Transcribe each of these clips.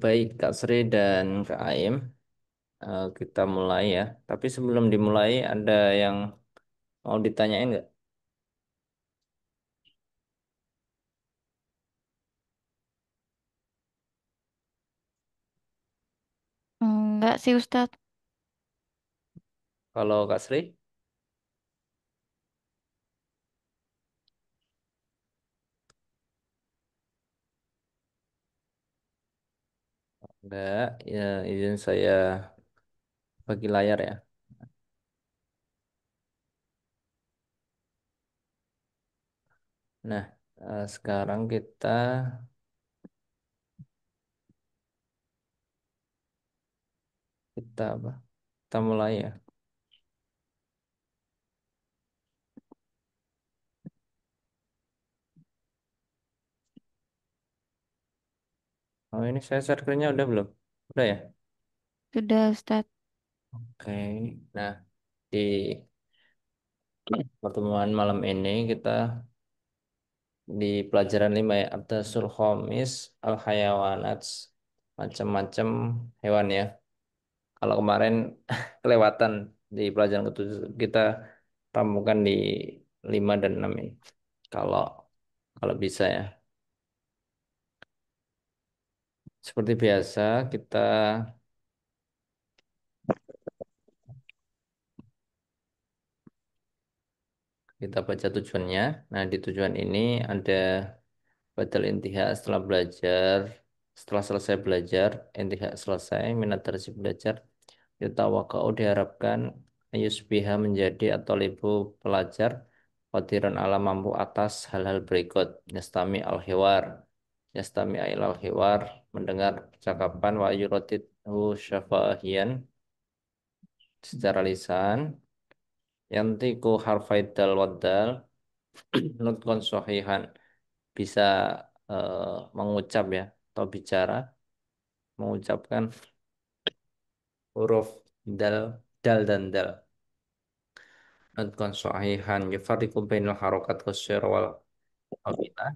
Baik Kak Sri dan Kak Aim, kita mulai ya. Tapi sebelum dimulai ada yang mau ditanyain nggak? Enggak sih Ustadz. Kalau Kak Sri, nggak, ya izin saya bagi layar ya. Nah, sekarang kita apa? Kita mulai ya. Oh ini saya share screen-nya udah belum? Udah ya? Sudah Ustadz. Oke. Nah, di pertemuan malam ini kita di pelajaran 5 ya, Abdasul Khamis Al-Hayawanat, macam-macam hewan ya. Kalau kemarin kelewatan di pelajaran ketujuh kita ramukan di 5 dan 6 ini. Kalau kalau bisa ya. Seperti biasa kita baca tujuannya. Nah, di tujuan ini ada badal intihak setelah selesai belajar, intihak selesai, minat darsi belajar, yutawakau diharapkan yusbiha menjadi atau libu pelajar qadiran ala mampu atas hal-hal berikut. Yastami al hiwar mendengar percakapan wa yuradidhu syafahian secara lisan, yantiku harfaid dal waddal nutkon sohihan bisa mengucap ya atau bicara mengucapkan huruf dal dan dal. Nutkon sohihan yufariqu bainal harokat qasir wal qabila,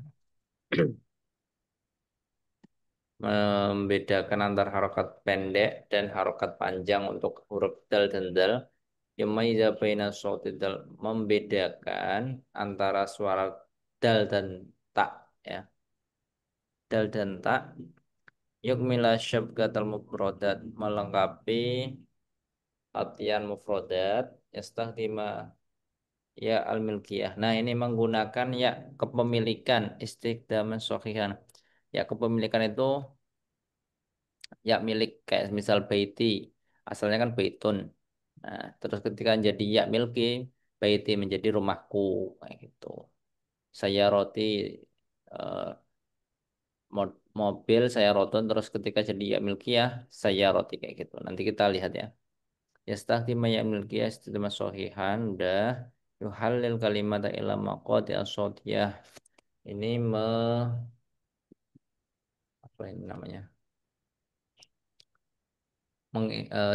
membedakan antara harokat pendek dan harokat panjang untuk huruf dal dan dal. Yumayyiza baina shawti dal, membedakan antara suara dal dan tak ya. Dal dan tak yukmila syabgatal mufrodat, melengkapi latihan mufrodat yastakhdima ya al milkiyah. Nah, ini menggunakan ya kepemilikan istiqdaman sohihan. Ya kepemilikan itu ya milik, kayak misal baiti, asalnya kan baitun. Nah, terus ketika jadi ya milki, baiti menjadi rumahku kayak gitu. Saya roti, eh, mobil saya roton, terus ketika jadi ya milkiyah saya roti kayak gitu. Nanti kita lihat ya. Yastakhdima ya milkiyah istiqdaman sohihan udah, yuhallil kalimat ila maqati as-sawtiyah. Ini apa ini namanya?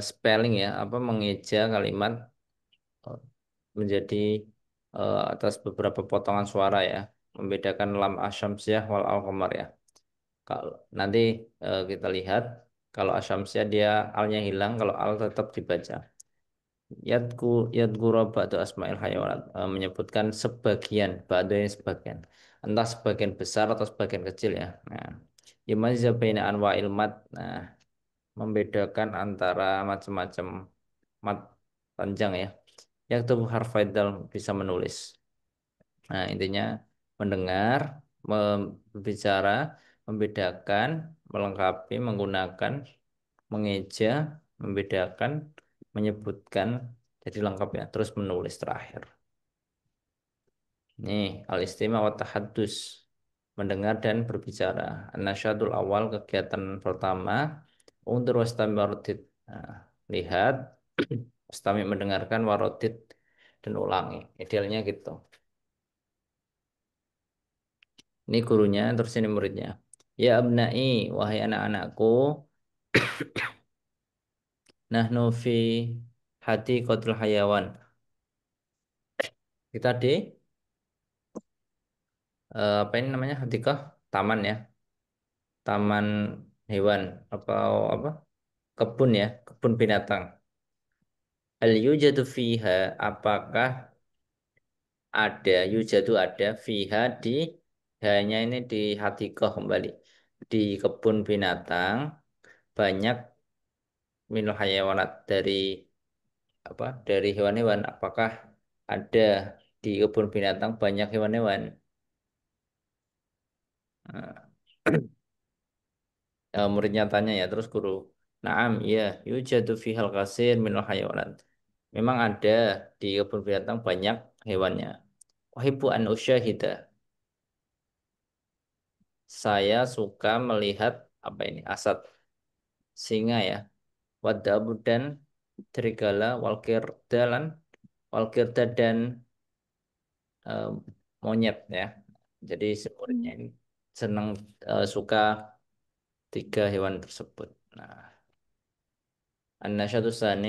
Spelling ya, apa mengeja kalimat eh, menjadi atas beberapa potongan suara ya, membedakan lam asyamsiyah wal alqamar ya. Kalau nanti kita lihat kalau asyamsiyah dia alnya hilang, kalau al tetap dibaca. Yadgura ba'du asma'il hayawanat, menyebutkan sebagian, ba'du yang sebagian. Entah sebagian besar atau sebagian kecil ya. Nah, yumazza baina anwa'il mad. Nah, membedakan antara macam-macam mat panjang ya. Yaktubu harfaidal, bisa menulis. Nah, intinya mendengar, berbicara, membedakan, melengkapi, menggunakan, mengeja, membedakan, menyebutkan, jadi lengkap ya. Terus menulis terakhir. Nih, al-istima' wa tahaddus, mendengar dan berbicara. Nasyadul awal, kegiatan pertama, undur wastami warodit. Nah, lihat, wastami mendengarkan, warodit dan ulangi. Idealnya gitu. Ini gurunya, terus ini muridnya. Ya abnai, wahai anak-anakku, nahnu fi hati qatul hayawan. Kita di apa ini namanya? Hadikah? Taman ya. Taman hewan atau apa? Kebun ya, kebun binatang. Al yujadu fiha, apakah ada yujadu ada fiha di hanya ini di hatiqah kembali di kebun binatang banyak minul hayawanat dari apa dari hewan-hewan apakah ada di kebun binatang banyak hewan-hewan. Nah, muridnya tanya ya terus guru Naam iya yujadu fihal kasir minul hayawanat memang ada di kebun binatang banyak hewannya. Uhibbu an usyahida, saya suka melihat apa ini asad singa ya wadabu dan serigala walkirda dan eh, monyet ya. Jadi muridnya Hmm. ini senang suka tiga hewan tersebut. Nah, an-nasyatu tsani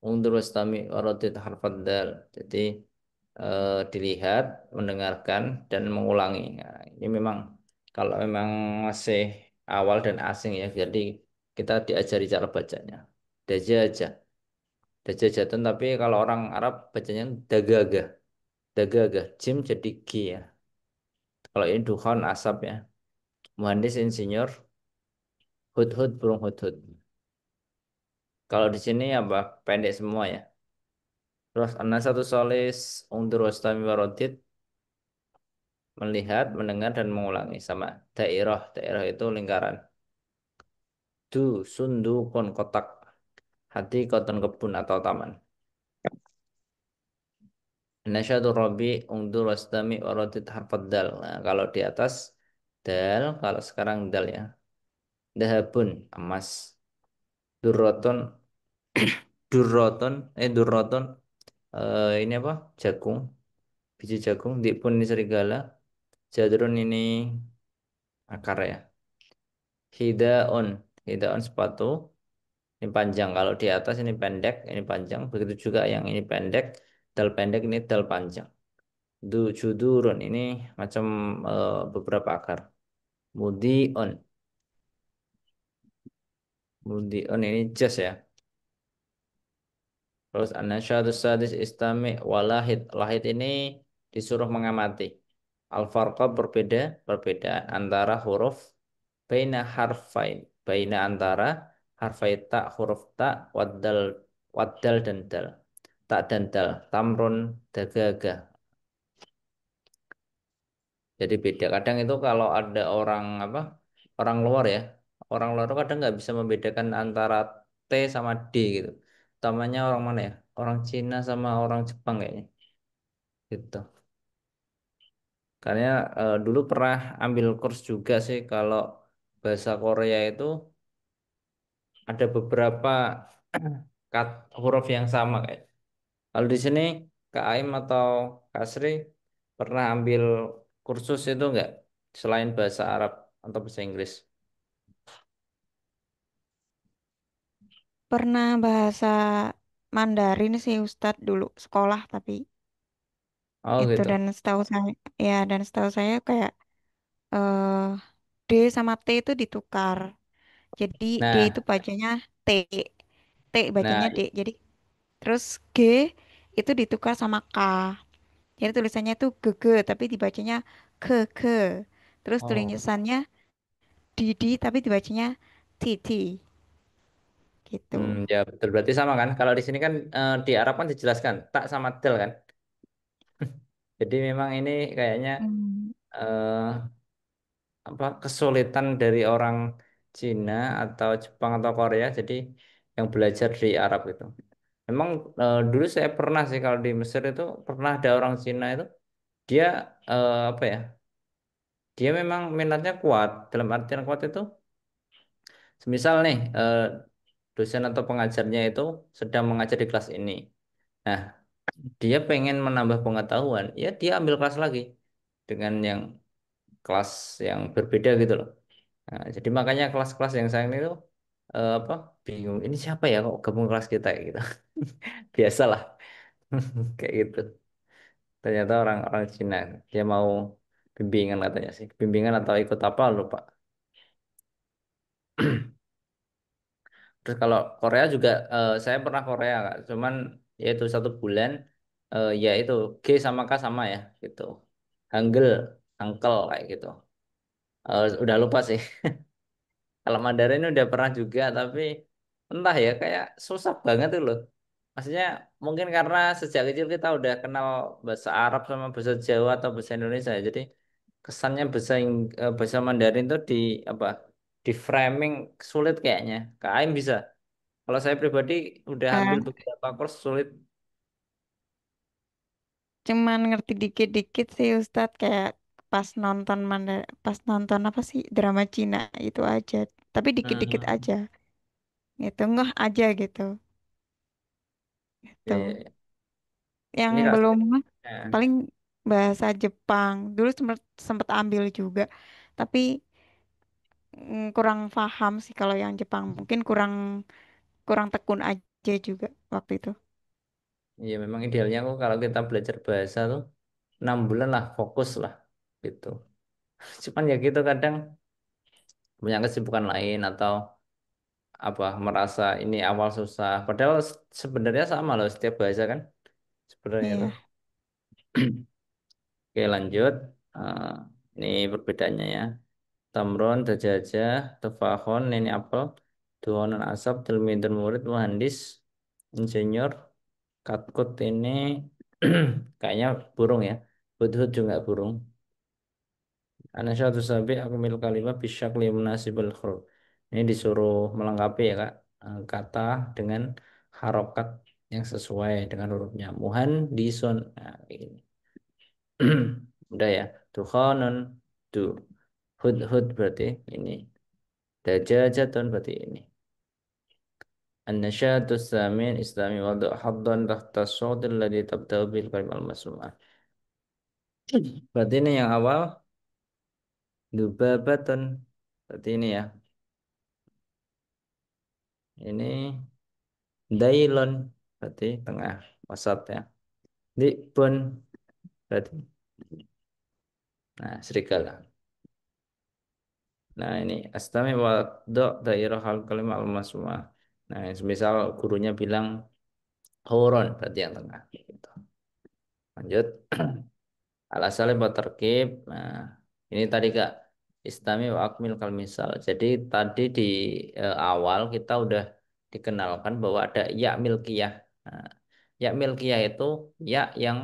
undur wastami waradid harfad dal. Jadi dilihat, mendengarkan dan mengulangi. Nah, ini memang kalau memang masih awal dan asing ya, jadi kita diajari cara bacanya. Daja aja. Daja jatun tapi kalau orang Arab bacanya dagaga. Dagaga. Jim jadi G ya. Kalau ini dukhon asap ya. Muhandis insinyur hudhud burung hudhud. Kalau di sini apa? Pendek semua ya. Terus satu solis undur wastami warodit melihat, mendengar dan mengulangi sama daerah. Daerah itu lingkaran. Du sundukun kotak. Hati koton kebun atau taman. Nasyadu Robi undur wastami warodit harfad dal. Nah, kalau di atas dal, kalau sekarang dal ya. Dahabun emas. Durroton durroton ini apa? Jagung, biji jagung, dipun ini serigala, jadrun ini akar ya. Hidaon, hidaon sepatu, ini panjang. Kalau di atas ini pendek, ini panjang. Begitu juga yang ini pendek, ini dal panjang. Judurun, ini macam beberapa akar. Mudion, mudion ini jas ya. Terus anasyadus sadis istami walahid. Lahid ini disuruh mengamati. Al-farqa perbedaan antara huruf baina harfain. Baina antara harfai ta, huruf ta, waddal dan dal. Tak dan dal. Tamrun dagaga. Jadi beda. Kadang itu kalau ada orang apa? Orang luar ya. Orang luar itu kadang nggak bisa membedakan antara T sama D gitu. Utamanya orang mana ya? Orang Cina sama orang Jepang kayaknya. Gitu. Karena dulu pernah ambil kurs juga sih kalau bahasa Korea itu ada beberapa huruf yang sama kayak. Kalau di sini Kak Aim atau Kak Sri pernah ambil kursus itu enggak selain bahasa Arab atau bahasa Inggris? Pernah bahasa Mandarin sih Ustadz dulu sekolah tapi Oh itu gitu. dan setahu saya ya dan setahu saya kayak eh D sama T itu ditukar. Jadi D itu Nah, bacanya T, T bacanya nah, D. Jadi terus G itu ditukar sama K. Jadi tulisannya itu GG tapi dibacanya ke. Terus oh, tulisannya Didi tapi dibacanya Titi gitu. ya betul berarti sama kan? Kalau di sini kan di Arab kan dijelaskan tak sama del kan? Jadi memang ini kayaknya Hmm. eh, apa kesulitan dari orang Cina atau Jepang atau Korea jadi yang belajar di Arab itu memang dulu saya pernah sih kalau di Mesir itu pernah ada orang Cina itu dia apa ya dia memang minatnya kuat dalam artian kuat itu semisal nih dosen atau pengajarnya itu sedang mengajar di kelas ini nah dia pengen menambah pengetahuan ya dia ambil kelas lagi dengan yang kelas yang berbeda gitu loh. Nah, jadi makanya kelas-kelas yang saya ini tuh apa bingung ini siapa ya kok gabung kelas kita ya gitu. Biasalah kayak gitu. Ternyata orang-orang Cina dia mau bimbingan katanya sih. Bimbingan atau ikut apa lupa. Terus kalau Korea juga saya pernah Korea Kak. Cuman yaitu 1 bulan ya itu G sama K sama ya gitu. Hangul, Hangkel kayak gitu. Udah lupa sih. Kalau Mandarin udah pernah juga tapi entah ya kayak susah banget tuh loh. Maksudnya mungkin karena sejak kecil kita udah kenal bahasa Arab sama bahasa Jawa atau bahasa Indonesia. Jadi kesannya bahasa Mandarin tuh di apa? Di framing sulit kayaknya. Kak Aim bisa. Kalau saya pribadi udah ambil Eh, beberapa course sulit. Cuman ngerti dikit-dikit sih Ustadz kayak pas nonton apa sih drama Cina itu aja. Tapi dikit-dikit Hmm, aja. Gitu ngeh aja gitu. ya, Gitu. ya, ya. Yang Ini Kak, belum ngeh ya, paling bahasa Jepang. Dulu sempet sempet ambil juga. Tapi kurang paham sih kalau yang Jepang. Mungkin kurang kurang tekun aja juga waktu itu. ya memang idealnya aku kalau kita belajar bahasa tuh 6 bulan lah fokus lah gitu. Cuman ya gitu kadang punya kesibukan lain atau apa merasa ini awal susah. Padahal sebenarnya sama loh setiap bahasa kan sebenarnya tuh. Iya. Oke lanjut. Eh, ini perbedaannya ya. Tamron, dajajah, tefahon, ini apel, duonan asap, tilmidun murid, muhandis, insinyur, katkut ini kayaknya burung ya. Hudhud juga burung. Ana syatu sabi aku mil kalimah bisyakli munasibul huruf. Ini disuruh melengkapi ya Kak kata dengan harokat yang sesuai dengan hurufnya. Muhan dison. Nah, kayak gini. Udah ya. Dukhonun du. Hud berarti ini. Dajajatun berarti ini. النشاط الثامن إسلامي وضع حظا تحت الصوت الذي تبدأ به الكلمة المسموعة. Berarti ini yang awal dubabatun. Berarti ini ya. Ini dailon berarti tengah wasat ya. Dibun berarti nah serigala. Nah ini astami wa do dairah hal kalimat al masmua. Nah misal gurunya bilang horon berarti yang tengah. Gitu. Lanjut. Al-asal buat terkib. Nah, ini tadi Kak Istami wa akmil kal misal. Jadi tadi di awal kita udah dikenalkan bahwa ada ya milkiyah. Nah, ya milkiyah itu ya yang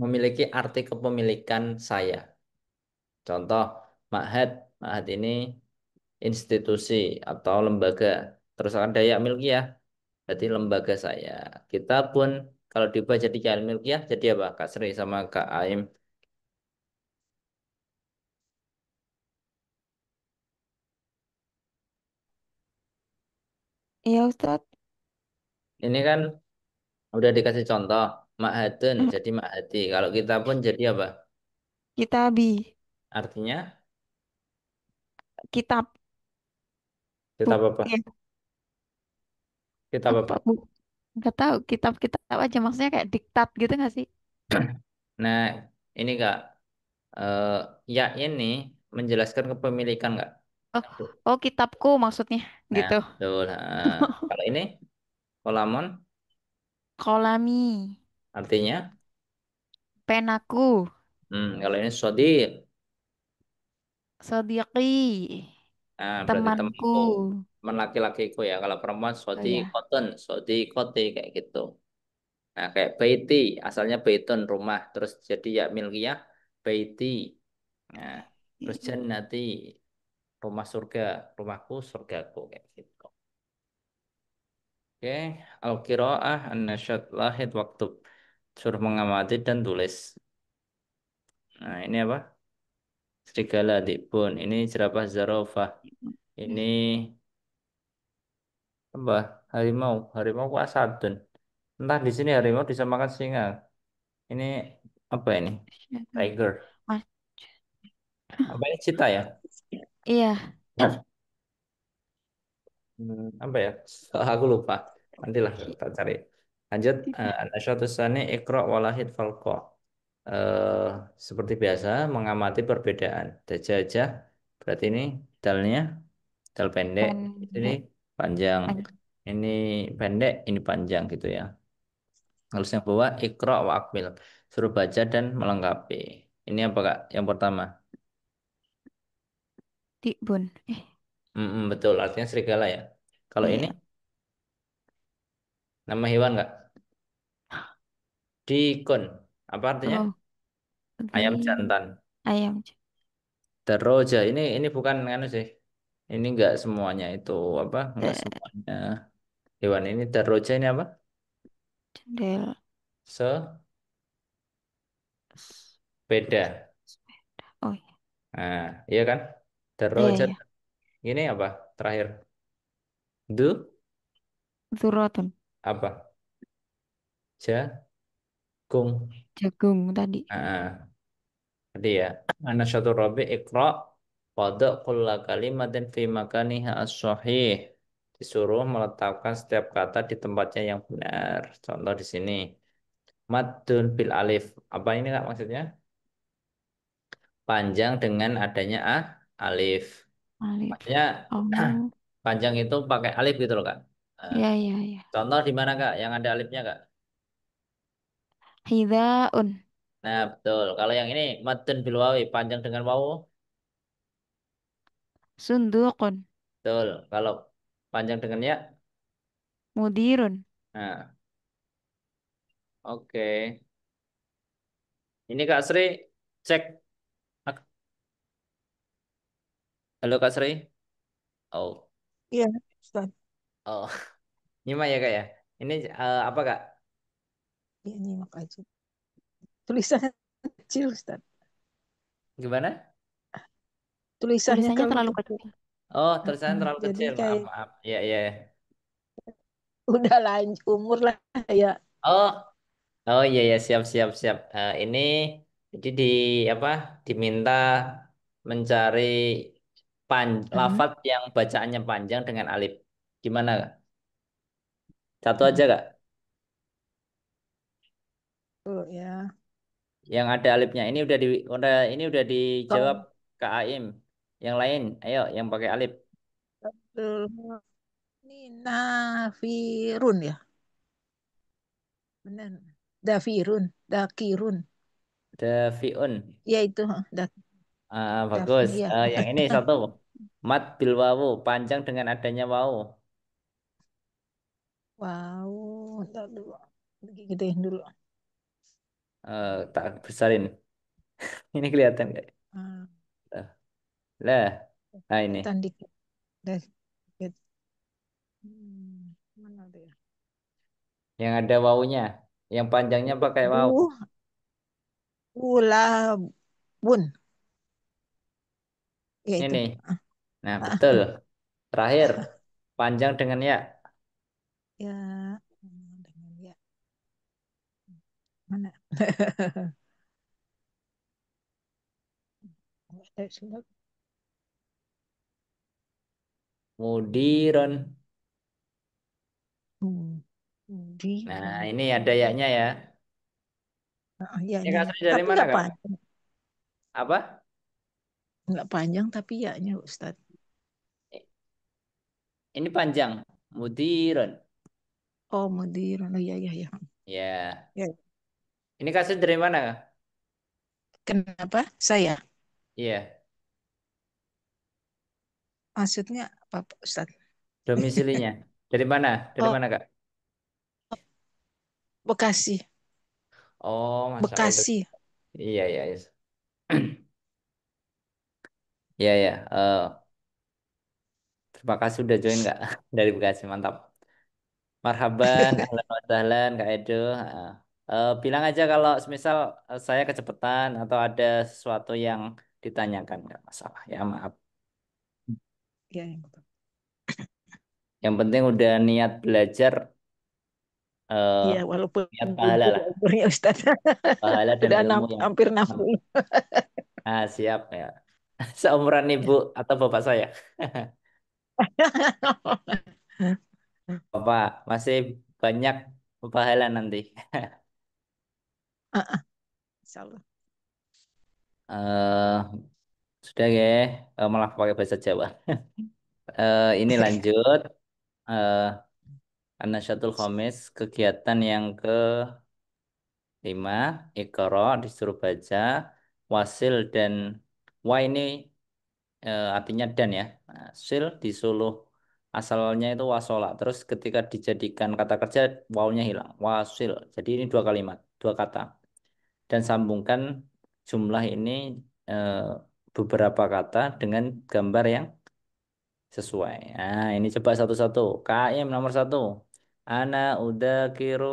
memiliki arti kepemilikan saya. Contoh, ma'had. Ma'had ini institusi atau lembaga. Terus ada ya milkiyah, berarti lembaga saya. Kita pun kalau diubah jadi ya milkiyah, jadi apa? Kak Sri sama Kak Aim. Iya Ustadz. Ini kan udah dikasih contoh, ma'hadun Hmm, jadi ma'hadi. Kalau kita pun jadi apa? Kitabi. Artinya Kitab kita buk apa? ya Kita apa apa? bu nggak tahu kitab-kitab aja maksudnya kayak diktat gitu nggak sih? Nah, ini Kak, eh, ya ini menjelaskan kepemilikan nggak? Oh, oh kitabku maksudnya Nah, gitu. betul. Nah, kalau ini kolamon Kolami, artinya, penaku, kalau ini sodik, sodiqi, nah berarti temanku. temanku, teman laki-lakiku ya. Kalau perempuan Oh sodik ya. cotton, sodik kote kayak gitu. Nah, kayak baiti, asalnya baitun rumah, terus jadi ya milkiyah baiti. Nah, terus jannati, rumah surga, rumahku, surgaku kayak gitu. Oke, al-qiraah an-nasyad lahid waktu suruh mengamati dan tulis. Nah, ini apa? Serigala dibun. Ini jerapah zarofah. Ini apa? Harimau, harimau kuasadun. Entah di sini harimau disamakan singa. Ini apa ini? Tiger. Mas, Apa ini cita ya? iya. Apa ya? Aku lupa. Nantilah kita cari. Lanjut. An-nasyatu tsani iqra walahid falqa. Eh, seperti biasa mengamati perbedaan. Dajajah berarti ini Dalnya, dal pendek, ini Pendek. panjang. Panjang. Ini pendek, ini panjang gitu ya. Terus yang bawah Iqra wa Akmil. Suruh baca dan melengkapi. Ini apa Kak? Yang pertama. Dibun. Betul, artinya serigala ya. Kalau ini Iya. nama hewan nggak? Dikun. Apa artinya? Oh, Ayam di jantan. ayam. Teroja. Ini bukan anu sih. Ini nggak semuanya itu apa? Nggak Eh, semuanya hewan ini. Teroja ini apa? Jendela. Sepeda. Oh, iya. Nah, iya kan? Iya, Teroja. iya. Ini apa? Terakhir. Du Zuratun. apa? Jagung. Jagung tadi. Nah, tadi ya. Ana syatu rabi Iqra pada kulla kalimatin fi makaniha as-sahih. Disuruh meletakkan setiap kata di tempatnya yang benar. Contoh di sini. Maddun bil alif. Apa ini Kak maksudnya? Panjang dengan adanya alif. Alif. Maksudnya Oh, panjang itu pakai alif gitu loh Kak. Eh, iya, iya, iya. contoh di mana Kak yang ada alifnya Kak? Hidaun. Nah, betul. Kalau yang ini maddun bil wawi, panjang dengan wawu. Sundukun. Betul. Kalau panjang dengan ya. Mudirun. Nah, oke. Ini Kak Sri cek. Halo Kak Sri. Oh, Iya, Ustaz. oh. Nyimak ya Kak ya. Ini apa Kak? Iya, nyimak aja. Tulisannya kecil, Ustaz. Gimana? Tulisannya Tulisannya kalau terlalu kecil. kecil. Oh, tulisan terlalu Jadi kecil. Maaf, kayak maaf. Iya, iya. udah lanjut umur lah ya. Oh, oh iya ya, siap, siap, siap. Ini jadi apa? Diminta mencari Heeh. lafadz yang bacaannya panjang dengan alif. Gimana Kak? Satu aja Heeh. Kak. Oh ya. Yang ada alifnya. Ini udah dijawab Kalau Kak Aim. Yang lain, ayo yang pakai alif. ini Nafirun ya. Benar. Dafirun, Dakirun. Dafiun. Ya itu, Bagus. Ya. Yang ini satu. Mat bil wawu, panjang dengan adanya wawu. Wow, ntar dulu. Gedein dulu. Tak besarin. Ini kelihatan nggak? Ah, Lah, lah. Nah ini. kelihatan dikit. Dah, dikit. Mana tuh ya? Yang ada wawunya. Yang panjangnya pakai wawu. Bu, Ulabun. Ya itu. Ini. Nah, Ah, betul. Terakhir. Panjang dengan ya. ya. Dengan ya. Mana? Nggak ada sudah. Mudiron. Hmm. Nah, Dirun. ini ada yaknya ya. Ah, Ini ya-nya. kasih dari Tapi mana, nggak Kak? panjang. Apa? Nggak panjang tapi ya-nya Ustaz. Ini panjang. Mudiron. Oh, mudirun. Oh, ya, ya, ya. Ya. Ya. Ini kasih dari mana, Kak? Kenapa? Saya. Iya. Maksudnya apa, Ustaz? Domisilinya. Dari mana? Dari Oh, mana, Kak? Bekasi. Oh, Masya Allah. Bekasi. Iya, iya, iya. Iya, iya. Terima kasih udah join, Kak. Dari Bekasi. Mantap. Marhaban, ahlan wa sahlan, Kak Edo. Bilang aja kalau semisal saya kecepatan atau ada sesuatu yang ditanyakan, nggak masalah. Ya, maaf. Ya, yang betul. Yang penting udah niat belajar, eh, Iya, walaupun niat pahala gugur lah. umurnya Ustaz. Pahala dan Udah ilmu yang hampir nafsu. siap ya. Seumuran ibu atau bapak saya. Bapak masih banyak pahala nanti. Ah, ah, Insya Allah. Eh, Sudah ya, malah pakai bahasa Jawa. Ini lanjut. Eh An-Nasyatul Khamis, kegiatan yang kelima, Iqra disuruh baca, wasil dan wa ini artinya dan ya. Nah, sil disuruh asalnya itu wasola. Terus ketika dijadikan kata kerja, wawunya hilang. Wasil. Jadi ini dua kalimat, dua kata. Dan sambungkan jumlah ini eh, beberapa kata dengan gambar yang sesuai. Nah, ini coba satu-satu. KM nomor satu. Ana udah kiro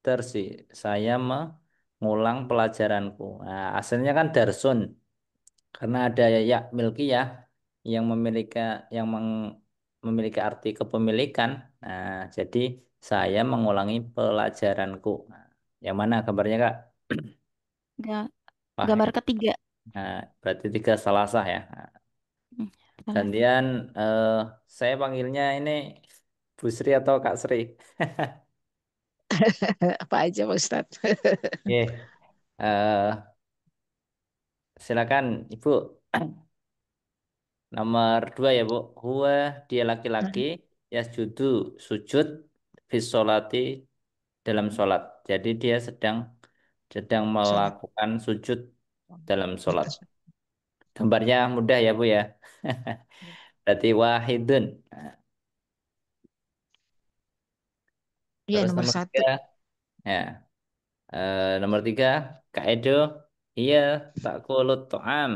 tersi. Saya mengulang pelajaranku. Nah, aslinya kan darsun. Karena ada ya milkiyah yang memiliki arti kepemilikan. Nah, jadi saya mengulangi pelajaranku. Nah, yang mana gambarnya, Kak? Ga- Wah, Gambar ini. ketiga. Nah, berarti tiga salah sah ya. Nah, Hmm, salah. gantian saya panggilnya ini Bu Sri atau Kak Sri? Apa aja Pak Ustadz? Oke, silakan Ibu. Nomor dua ya Bu. Huwa dia laki-laki yasjudu sujud fis sholati dalam sholat. Jadi dia sedang sedang Sholat. melakukan sujud dalam sholat. Gambarnya mudah ya Bu ya. Berarti wahidun. Nah, Iya terus nomor nomor satu. tiga, ya. Nomor tiga, Kak Edo, iya tak kulut to'am.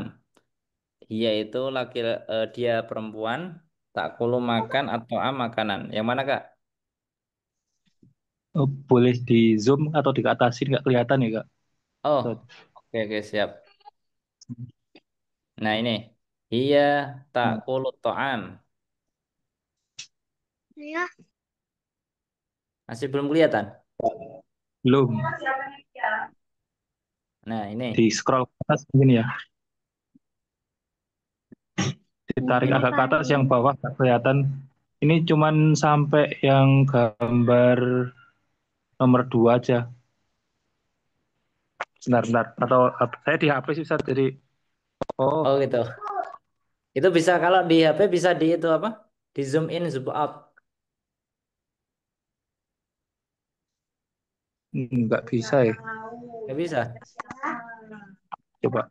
Iya itu dia perempuan, tak kulu makan atau makanan. Yang mana Kak? Oh, boleh di zoom atau diatasin nggak kelihatan ya Kak? Oh, Ustaz? oke oke siap. Nah ini, iya tak Hmm, kulut to'am. Masih belum kelihatan. belum. Nah ini, Di scroll ke atas mungkin ya. Ditarik agak ke atas yang bawah nggak kelihatan. Ini cuman sampai yang gambar nomor 2 aja. Sebentar, atau saya di HP sih Ustaz. Jadi, oh, oh gitu. Itu bisa kalau di HP bisa di itu apa? Di zoom in, zoom out. nggak bisa ya. Nggak bisa. Coba.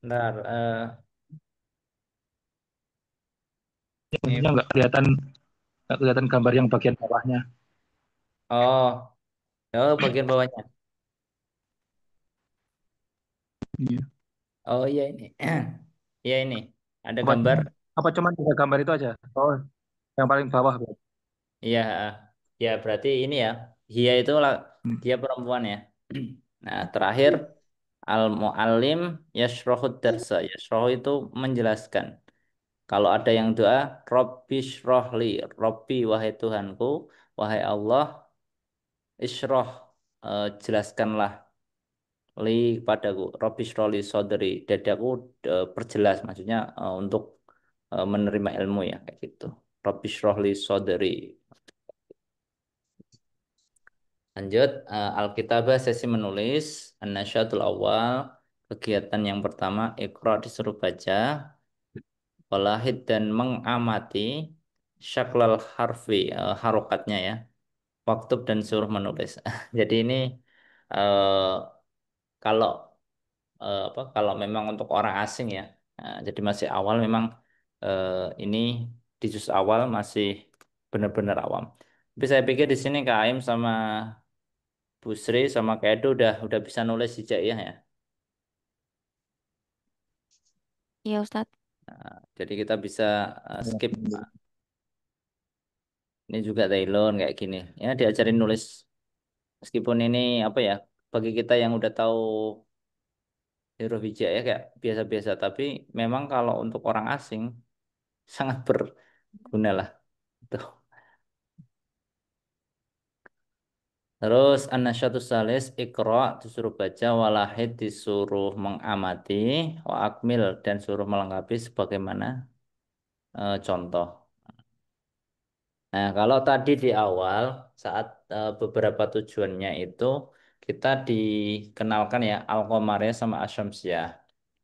Ntar, ini. Maksudnya nggak kelihatan gambar yang bagian bawahnya. Oh, oh bagian bawahnya. Iya. Oh iya ini. Iya ini. Ada Apa, gambar. apa cuman tiga gambar itu aja? Oh, yang paling bawah. Bro. Iya, ya berarti ini ya. Dia itu Hmm. dia perempuan ya. Nah, terakhir al muallim yashrohud darsa. Yashroh itu menjelaskan. Kalau ada yang doa, Robbi shrohli, Robbi wahai Tuhanku, wahai Allah, Ishroh, jelaskanlah li padaku, Robbi shrohli sodri, dadaku perjelas, maksudnya untuk menerima ilmu ya kayak gitu. Robbi shrohli sodri. Lanjut, Alkitabah sesi menulis, An-Nasyatul Awal, kegiatan yang pertama, Iqra disuruh baca, Walahid dan mengamati, Syaklal harfi, harokatnya ya, Waktub dan suruh menulis. Jadi ini eh, kalau apa kalau memang untuk orang asing ya, jadi masih awal memang eh, ini di juz awal masih benar-benar awam. Tapi saya pikir di sini Kak Aim sama Bu Sri sama Kak Edo udah bisa nulis hijaiyah ya. Iya Ustadz. Jadi kita bisa skip. Ini juga Tailon kayak gini. Ya diajarin nulis meskipun ini apa ya bagi kita yang udah tahu huruf hijaiyah kayak biasa-biasa. Tapi memang kalau untuk orang asing sangat berguna lah. Tuh. Terus an-nasyatus salis Iqra disuruh baca walahid disuruh mengamati wa akmil dan suruh melengkapi sebagaimana contoh. Nah, kalau tadi di awal saat beberapa tujuannya itu kita dikenalkan ya al-qamariyah sama asyamsiyah.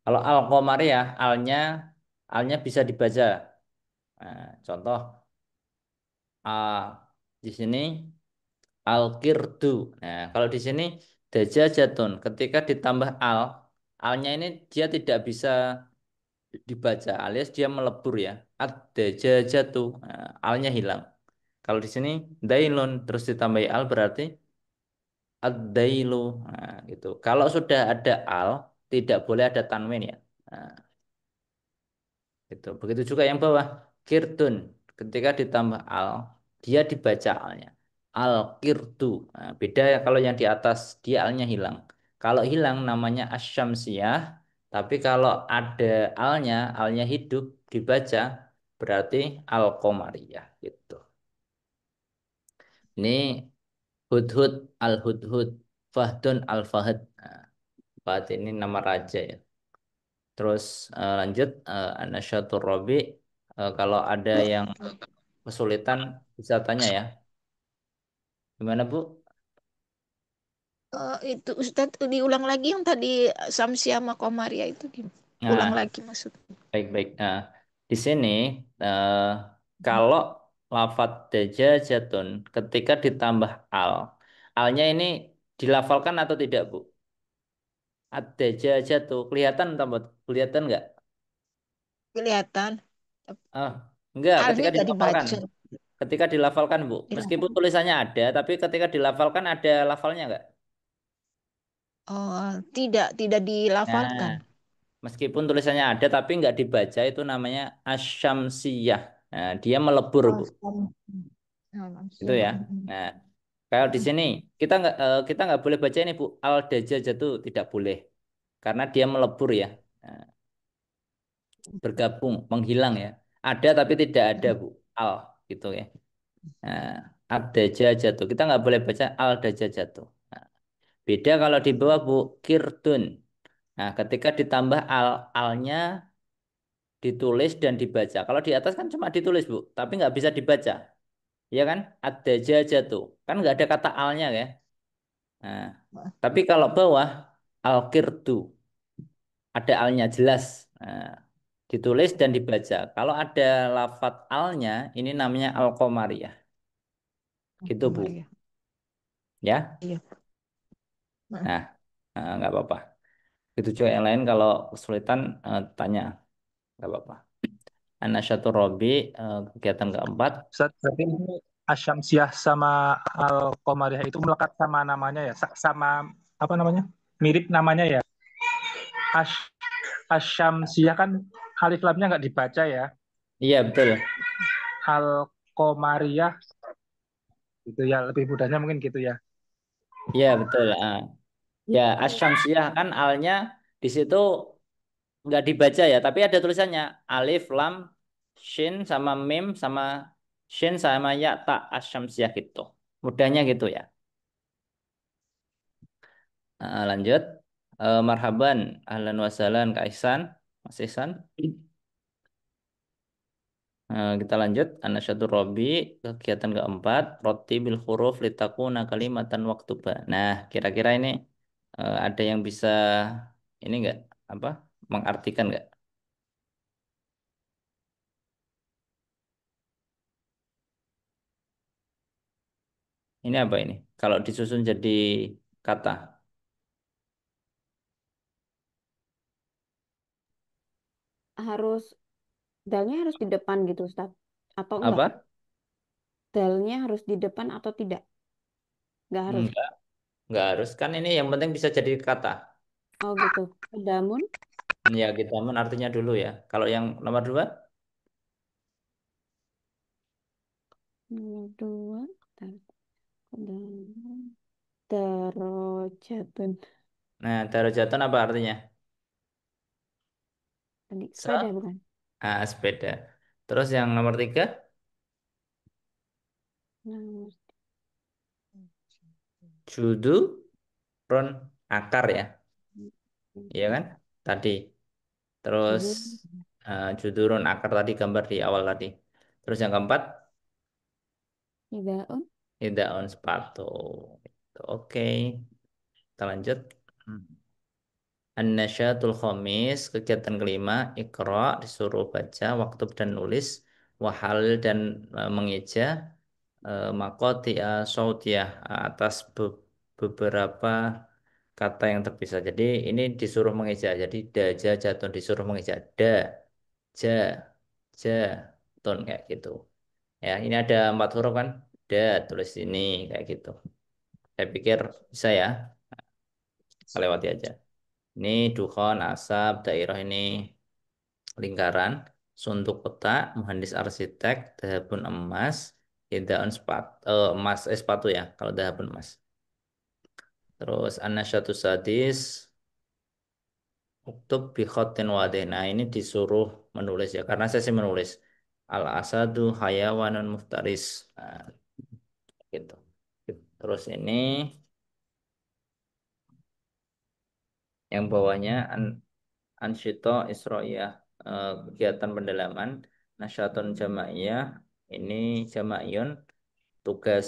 Kalau al-qamariyah alnya bisa dibaca. Nah, contoh di sini al-qirdu. Nah, kalau di sini dajajatun ketika ditambah alnya ini dia tidak bisa dibaca alias dia melebur ya. Ad-dajajatu. Nah, alnya hilang. Kalau di sini dailun terus ditambahi al berarti ad-dailu. Nah, gitu. Kalau sudah ada al, tidak boleh ada tanwin ya. Nah, itu. Begitu juga yang bawah. Kirtun. Ketika ditambah al, dia dibaca alnya. Al-kirtu. Nah, beda ya kalau yang di atas dia alnya hilang. Kalau hilang namanya asyamsiyah, tapi kalau ada alnya hidup dibaca berarti al-qamariyah gitu. Ini Hudhud al-Hudhud, Fahdun al-Fahd. Nah, Fahd ini nama raja ya. Terus lanjut Anasyatur Rabi. Kalau ada yang kesulitan bisa tanya ya. Gimana Bu? Itu Ustadz diulang lagi yang tadi Samsia sama Komaria itu gimana? Ulang Nah, lagi maksudnya. baik-baik. Nah, di sini eh, kalau lafadz dajajatun ketika ditambah alnya ini dilafalkan atau tidak Bu? Ad-dajajatu kelihatan tambah kelihatan nggak? Kelihatan. Ah, enggak, Alnya ketika gak dilafalkan. dibaca. Ketika dilafalkan, Bu. Meskipun Dilafal. tulisannya ada, tapi ketika dilafalkan ada lafalnya enggak? Oh, tidak Nah, dilafalkan. meskipun tulisannya ada tapi enggak dibaca itu namanya asyamsiyah. Nah, dia melebur, Oh, Bu. Itu siap. ya. Nah, kalau di sini kita nggak boleh baca ini, Bu. Al dajajatu tidak boleh. Karena dia melebur ya. Nah, bergabung, menghilang ya. Ada tapi tidak ada, Bu. Al gitu ya. Nah, ad-dajajatu. Kita nggak boleh baca al dajajatu. Beda kalau di bawah Bu, kirtun. Nah, ketika ditambah alnya ditulis dan dibaca. Kalau di atas kan cuma ditulis Bu, tapi nggak bisa dibaca. Ya kan? Ada aja tuh. Kan nggak ada kata alnya ya. Nah, tapi kalau bawah al-kirtu ada alnya jelas. Nah, ditulis dan dibaca. Kalau ada lafat alnya, ini namanya al-qamariyah. Gitu Bu. Komaria. Ya. Iya. Nah, nggak apa-apa. Itu juga yang lain kalau kesulitan tanya. Nggak apa-apa. Anasyatur Robi, kegiatan keempat. Ustaz, berarti ini Asyamsiah sama Al-Qamariyah itu melekat sama namanya ya, sama apa namanya? Mirip namanya ya. Ash, Asyamsiah kan alif lamnya nggak dibaca ya. Iya betul. Al-Qamariyah gitu ya, lebih mudahnya mungkin gitu ya. Iya betul. Ya Asyamsiyah kan alnya di situ nggak dibaca ya, tapi ada tulisannya alif, lam, shin sama mim sama shin sama ya tak Asyamsiyah gitu. Mudahnya gitu ya. Lanjut. Marhaban, ahlan wasalan Kak Ihsan, Mas Ihsan. Kita lanjut. Anasyadur Robi, kegiatan keempat. Roti bil huruf litakuna kalimatan waktuba. Nah, kira-kira ini ada yang bisa ini enggak apa mengartikan enggak? Ini apa ini? Kalau disusun jadi kata Harus dalnya harus di depan gitu, Ustaz. Atau enggak? apa? Dalnya harus di depan atau tidak? Enggak harus. Enggak harus kan ini yang penting bisa jadi kata. Oh gitu. Damun, Ya kita artinya dulu ya. Kalau yang nomor dua, nomor dua. Damun, darojatun. nah darajatun apa artinya? Tadi Se, sepeda bukan? sepeda. Terus yang nomor tiga, Nomor judu, ron, akar ya. Iya kan? Tadi. Terus tujuh. Judurun akar tadi gambar di awal tadi. Terus yang keempat, Idaun. idaun sepatu. Oke, kita lanjut. Hmm. An-nasyatul khamis, kegiatan kelima, Iqra, disuruh baca, waktu dan nulis, wahal dan mengeja, maqati'a sautiyah, atas beberapa kata yang terpisah. Jadi ini disuruh mengeja. Jadi da, ja, jatun disuruh mengeja. Da, ja, ja, tun kayak gitu. Ya, ini ada 4 huruf kan? Da, tulis ini kayak gitu. Saya pikir bisa ya, kita lewati aja. Ini dukhon, asap, daerah ini lingkaran, suntuk petak, muhandis arsitek, dahabun emas, hidaun emas, sepatu ya, kalau dahabun emas. Terus anasyatu sadis, uktub bi khotin wadih. Nah, ini disuruh menulis ya, karena saya sih menulis. Al asadu hayawanun muftaris. Nah, gitu. Terus ini yang bawahnya Ansyito Isro'iyah, kegiatan pendalaman Nasyatun Jamaiyah, ini Jamaiyun, tugas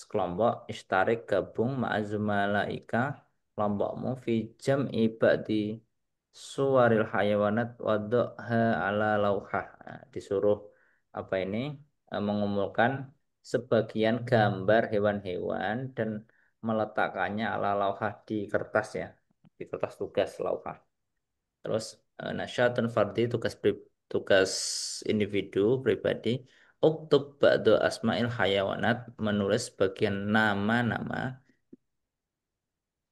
kelompok Istarik gabung ma'azumalaika, kelompokmu fi jam'i ba'di suwaril hayawanat wadu'ha ala lauhah. Nah, disuruh apa ini, mengumpulkan sebagian gambar hewan-hewan dan meletakkannya ala lauhah di kertas ya, di kertas tugas lauhah. Terus nasyatun fardi, tugas individu pribadi. Uktub ba'du asma'il hayawanat, menulis bagian nama-nama,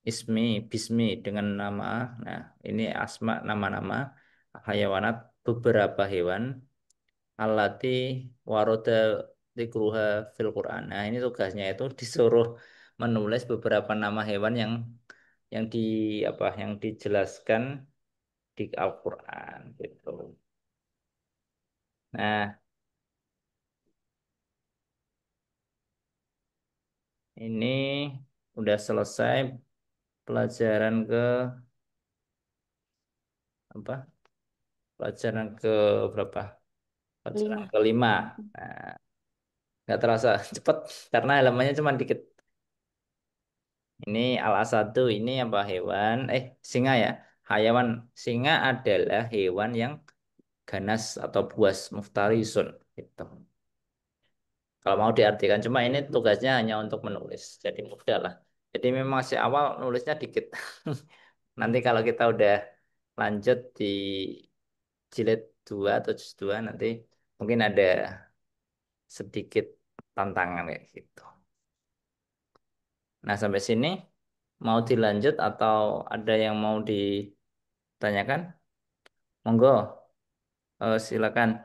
ismi bismi dengan nama. Nah, ini asma, nama-nama hayawanat, beberapa hewan, alati waroda dikruha fil Quran. Nah, ini tugasnya itu disuruh menulis beberapa nama hewan yang di apa yang dijelaskan di Al-Quran gitu. Nah, ini udah selesai pelajaran ke apa? Pelajaran ke berapa? Pelajaran 5. kelima. Nah, nggak terasa cepet karena halamannya cuma dikit. Ini al-asadu, ini apa, hewan? Singa ya. Hayawan singa adalah hewan yang ganas atau buas, muftarisun gitu. Kalau mau diartikan, cuma ini tugasnya hanya untuk menulis. Jadi mudah lah. Jadi memang masih awal nulisnya dikit. Nanti kalau kita udah lanjut di jilid 2 atau juz 2 nanti mungkin ada sedikit tantangan kayak gitu. Nah, sampai sini mau dilanjut atau ada yang mau ditanyakan? Monggo, silakan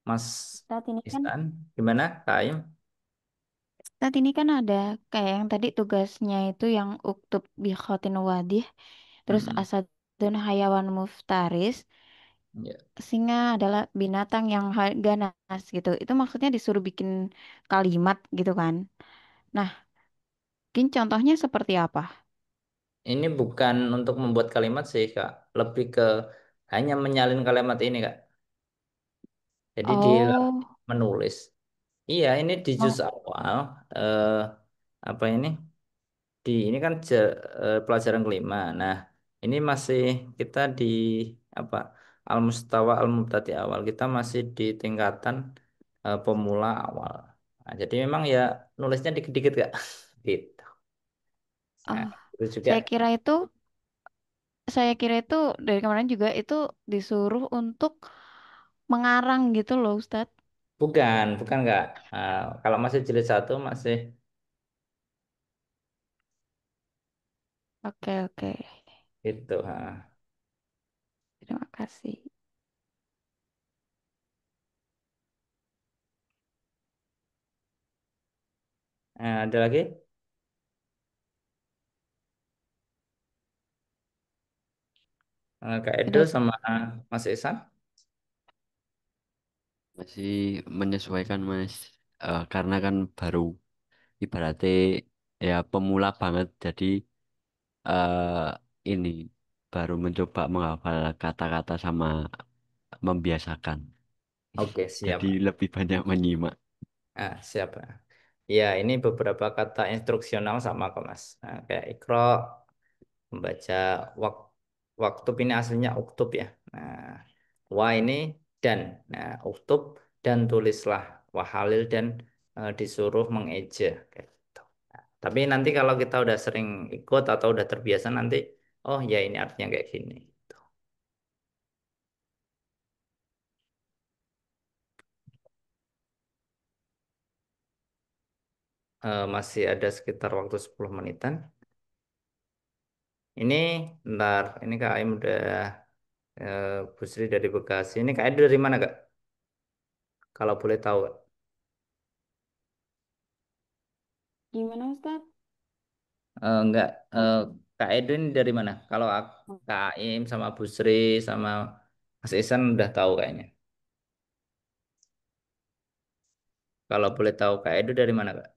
Mas Saat ini kan Istan. Gimana, Kak Aim? Saat ini kan ada kayak yang tadi tugasnya itu yang uktub bi khotin wadih, terus Mm-mm. asadun hayawan muftaris, Ya. singa adalah binatang yang ganas gitu. Itu maksudnya disuruh bikin kalimat gitu kan. Nah, mungkin contohnya seperti apa? Ini bukan untuk membuat kalimat sih, Kak. Lebih ke hanya menyalin kalimat ini, Kak. Jadi di Oh, menulis. Iya, ini di juz oh, awal. eh Apa ini? Ini kan pelajaran kelima. Nah, ini masih kita di apa? Al-mustawa al-mubtadi awal. Kita masih di tingkatan pemula awal. Nah, jadi memang ya nulisnya dikit-dikit, Kak. Gitu. Nah, oh. itu juga Saya kira itu, saya kira itu dari kemarin juga itu disuruh untuk mengarang gitu loh, Ustadz. bukan Kak. Nah, kalau masih jilid 1 masih Oke, oke. itu. Ha. Terima kasih. Nah, ada lagi? Kak Edo Sudah. sama Mas Isan. Masih menyesuaikan Mas. Karena kan baru ibaratnya ya pemula banget, jadi ini baru mencoba menghafal kata-kata sama membiasakan. Oke, siap. Jadi lebih banyak menyimak. Siap. Ya, ini beberapa kata instruksional sama kok, Mas. Kayak ikro, membaca wak waktub ini aslinya uktub ya. Nah, wa ini dan. Nah, uktub dan tulislah. Wahalil dan disuruh mengeja. Kayak gitu. Tapi nanti kalau kita udah sering ikut atau udah terbiasa nanti, oh ya ini artinya kayak gini. Gitu. Masih ada sekitar waktu 10 menitan. Ini bentar, ini Kak Aim udah Bu Sri dari Bekasi. Ini Kak Edo dari mana Kak? Kalau boleh tahu Kak. Gimana Ustaz? Enggak, Kak Edo ini dari mana? Kalau Kak Aim sama Bu Sri sama Mas Ihsan udah tahu kayaknya. Kalau boleh tahu Kak Edo dari mana Kak?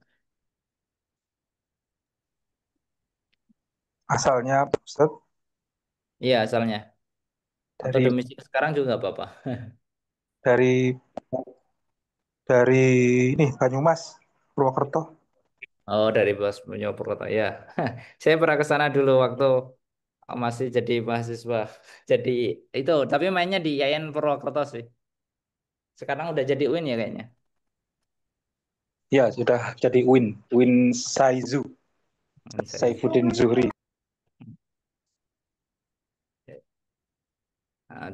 Asalnya Ustaz Iya asalnya. Atau dari domisili sekarang juga nggak apa-apa. dari dari ini Banyumas, Purwokerto. Oh dari Bos Bunyo Purwokerto ya. Saya pernah ke sana dulu waktu masih jadi mahasiswa. Jadi itu, tapi mainnya di Yayan Purwokerto sih. Sekarang udah jadi UIN ya kayaknya. Ya, sudah jadi Win Saizu, Saya Saifuddin Zuhri.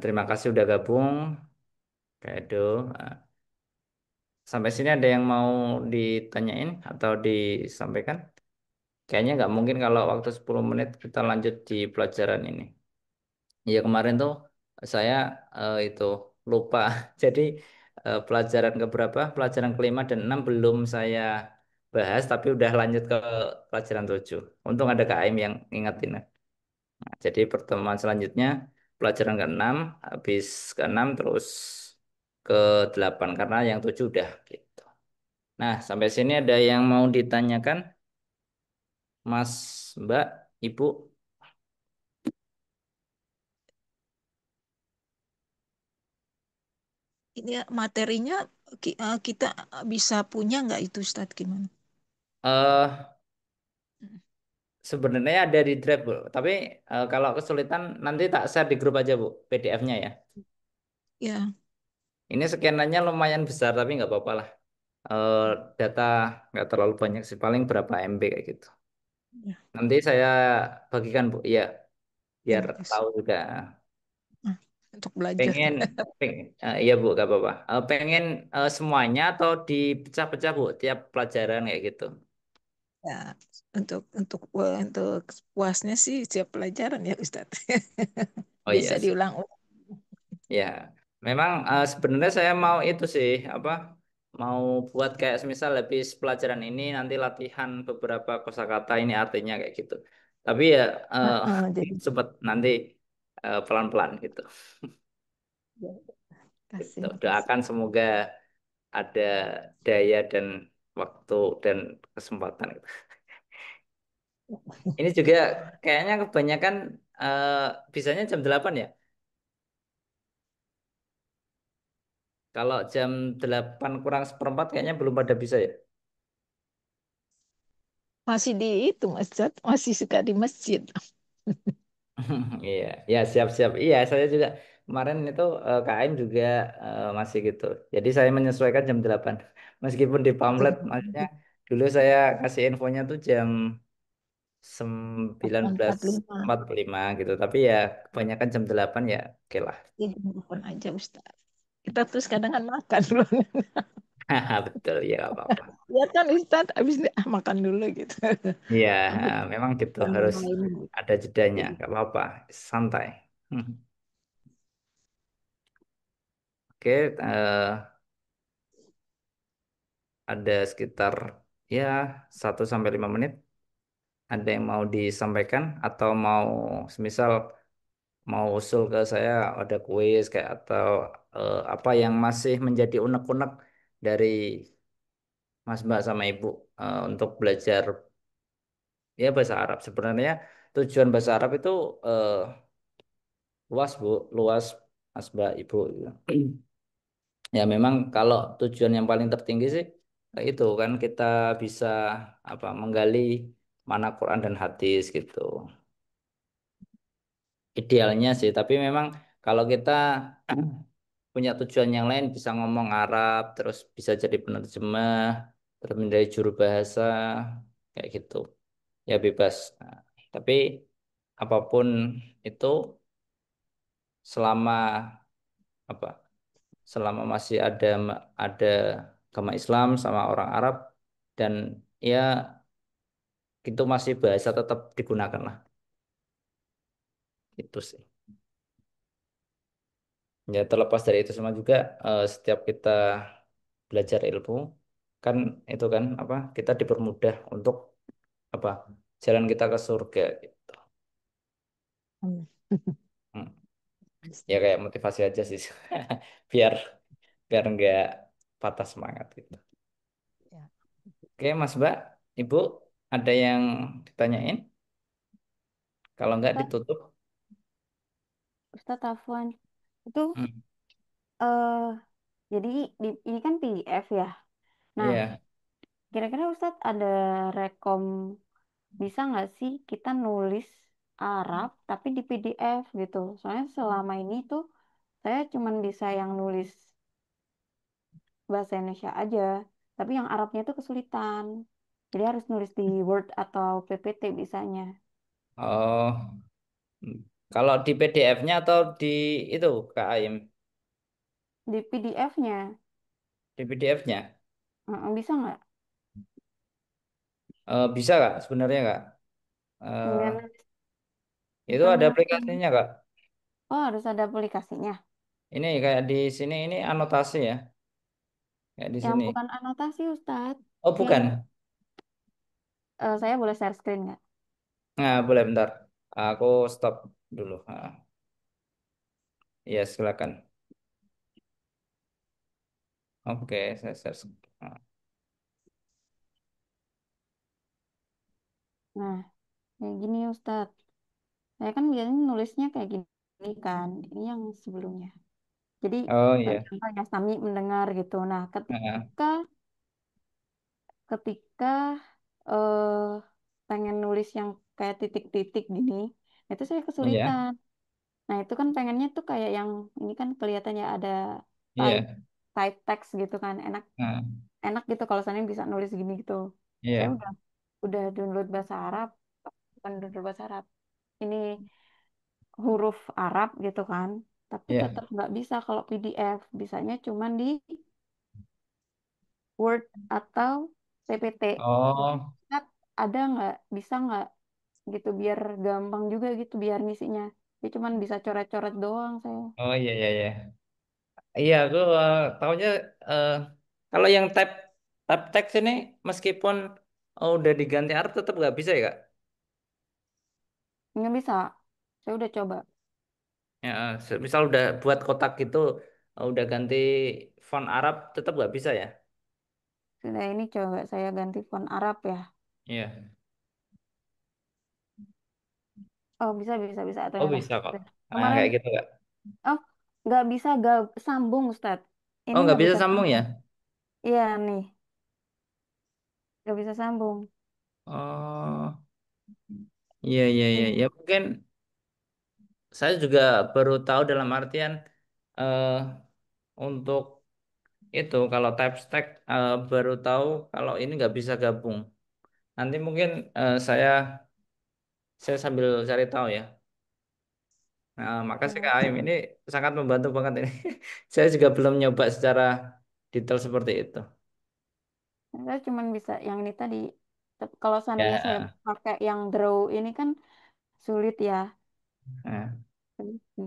terima kasih udah gabung, Kak Edo. Nah, sampai sini ada yang mau ditanyain atau disampaikan? Kayaknya nggak mungkin kalau waktu 10 menit kita lanjut di pelajaran ini. Ya kemarin tuh saya itu lupa. Jadi pelajaran keberapa? Pelajaran kelima dan enam belum saya bahas, tapi udah lanjut ke pelajaran 7. Untung ada Kak Aim yang ingetin. Jadi pertemuan selanjutnya pelajaran ke-6, habis ke-6 terus ke-8 karena yang 7 udah gitu. Nah, sampai sini ada yang mau ditanyakan, Mas, Mbak, Ibu? Ini ya, materinya kita bisa punya nggak itu Ustaz gimana? Eh Sebenarnya ada di Drive, Bu. Tapi kalau kesulitan nanti tak share di grup aja, Bu, PDF-nya ya. Ya, Ini scannernya lumayan besar tapi nggak apa-apa lah. Eh, Data nggak terlalu banyak sih, paling berapa MB kayak gitu. ya, Nanti saya bagikan, Bu. Iya, ya biar bagus. tahu juga. Ah, untuk belajar. Pengen, iya Bu, gak apa-apa. Pengen semuanya atau dipecah-pecah Bu, tiap pelajaran kayak gitu. Ya, untuk puasnya sih siap pelajaran ya Ustaz. Oh Bisa iya, sih. diulang-ulang. Ya. Memang sebenarnya saya mau itu sih, apa? Mau buat kayak semisal habis pelajaran ini nanti latihan beberapa kosakata ini artinya kayak gitu. Tapi ya Ah, jadi sempat nanti pelan-pelan gitu. ya, Gitu. makasih. Doakan semoga ada daya dan waktu dan kesempatan. Ini juga kayaknya kebanyakan eh, bisanya jam 8 ya. Kalau jam 8 kurang seperempat kayaknya belum pada bisa ya. Masih di itu Mas Ustaz, masih suka di masjid. Iya, ya siap-siap. Iya, saya juga kemarin itu KM juga masih gitu. Jadi saya menyesuaikan jam 8. Meskipun di pamflet maksudnya dulu saya kasih infonya tuh jam sembilan belas 8.45. empat puluh lima gitu. Tapi ya kebanyakan jam 8 ya oke lah. Jadi telepon aja Ustaz. Kita terus kadang kan makan. Betul, ya nggak apa-apa. Ya kan Ustaz, habis ini makan dulu gitu. Iya, Habis memang gitu dan yang harus lain. ada jedanya, Jadi nggak apa-apa, santai. Oke, ada sekitar ya 1 sampai 5 menit. Ada yang mau disampaikan atau mau semisal mau usul ke saya ada kuis kayak atau apa yang masih menjadi unek-unek dari Mas Mbak sama Ibu untuk belajar ya bahasa Arab. Sebenarnya tujuan bahasa Arab itu luas Bu, luas Mas Mbak Ibu. Ya memang kalau tujuan yang paling tertinggi sih itu kan kita bisa apa menggali mana Quran dan hadis gitu. Idealnya sih, tapi memang kalau kita punya tujuan yang lain bisa ngomong Arab, terus bisa jadi penerjemah, terus menjadi juru bahasa kayak gitu. Ya bebas. Nah, tapi apapun itu selama apa? Selama masih ada agama Islam sama orang Arab dan ya itu masih bahasa tetap digunakan lah. Itu sih. Ya terlepas dari itu semua juga setiap kita belajar ilmu kan itu kan apa kita dipermudah untuk apa jalan kita ke surga gitu. Hmm. Hmm. Ya kayak motivasi aja sih biar biar nggak patah semangat gitu. Ya. Oke Mas Mbak, Ibu ada yang ditanyain? Kalau nggak Ustaz, ditutup. Ustaz Afwan, itu Hmm. eh jadi ini kan PDF ya. Nah, Iya. kira-kira Ustaz ada rekom bisa nggak sih kita nulis Arab tapi di PDF gitu? Soalnya selama ini tuh saya cuman bisa yang nulis bahasa Indonesia aja, tapi yang Arabnya tuh kesulitan. Jadi harus nulis di Word atau PPT bisanya. Oh, hmm. Kalau di PDF-nya atau di itu Kak Aim? Di PDF-nya, Di PDF-nya. bisa nggak? Bisa Kak sebenarnya Kak. Eh, Nggak nulis, itu bukan ada nulis. aplikasinya Kak. Oh, harus ada aplikasinya. Ini kayak di sini ini anotasi ya. Kayak di Yang sini. bukan anotasi, Ustadz. Oh, Yang bukan. saya boleh share screen nggak? Nah, boleh bentar. Aku stop dulu. Iya, silakan. Oke, saya share. Ah, Nah, kayak gini, Ustadz. Saya kan biasanya nulisnya kayak gini kan. Ini yang sebelumnya. Jadi, Oh kayak iya. contoh ya, Sami mendengar gitu. Nah, Ah, ketika eh pengen nulis yang kayak titik-titik gini, itu saya iya. kesulitan. Nah, itu kan pengennya tuh kayak yang ini kan kelihatannya ada type Iya. type text gitu kan. Enak Ah, enak gitu kalau saya bisa nulis gini gitu. Saya iya. udah download bahasa Arab, bukan download bahasa Arab. Ini huruf Arab gitu kan. Tapi Iya. tetap nggak bisa kalau PDF. Bisanya cuman di Word atau PPT. Oh, Ustadz, ada nggak? Bisa nggak gitu biar gampang juga gitu biar ngisinya. Ya cuman bisa coret-coret doang saya. oh iya iya iya. Iya, aku taunya eh, kalau yang tab teks ini meskipun udah diganti Arab tetap nggak bisa ya Kak? Nggak bisa. Saya udah coba. Ya, misal udah buat kotak gitu, udah ganti font Arab tetap nggak bisa ya? Sudah ini coba saya ganti font Arab ya. Iya. Oh bisa bisa bisa Oh ternyata. bisa kok. Nah, Kemarin kayak gitu Kak. oh nggak bisa gak sambung Ustadz. Ini Oh nggak nggak bisa bisa sambung ya? sambung. Iya nih nggak bisa sambung. Oh iya iya iya. Ini Ya mungkin saya juga baru tahu dalam artian eh, untuk itu kalau type stack baru tahu kalau ini nggak bisa gabung. Nanti mungkin saya sambil cari tahu ya. Nah, makasih Kak ya. Aim ini sangat membantu banget ini. Saya juga belum nyoba secara detail seperti itu. Saya cuman bisa yang ini tadi. Kalau seandainya saya Ya. pakai yang draw ini kan sulit ya. Nah,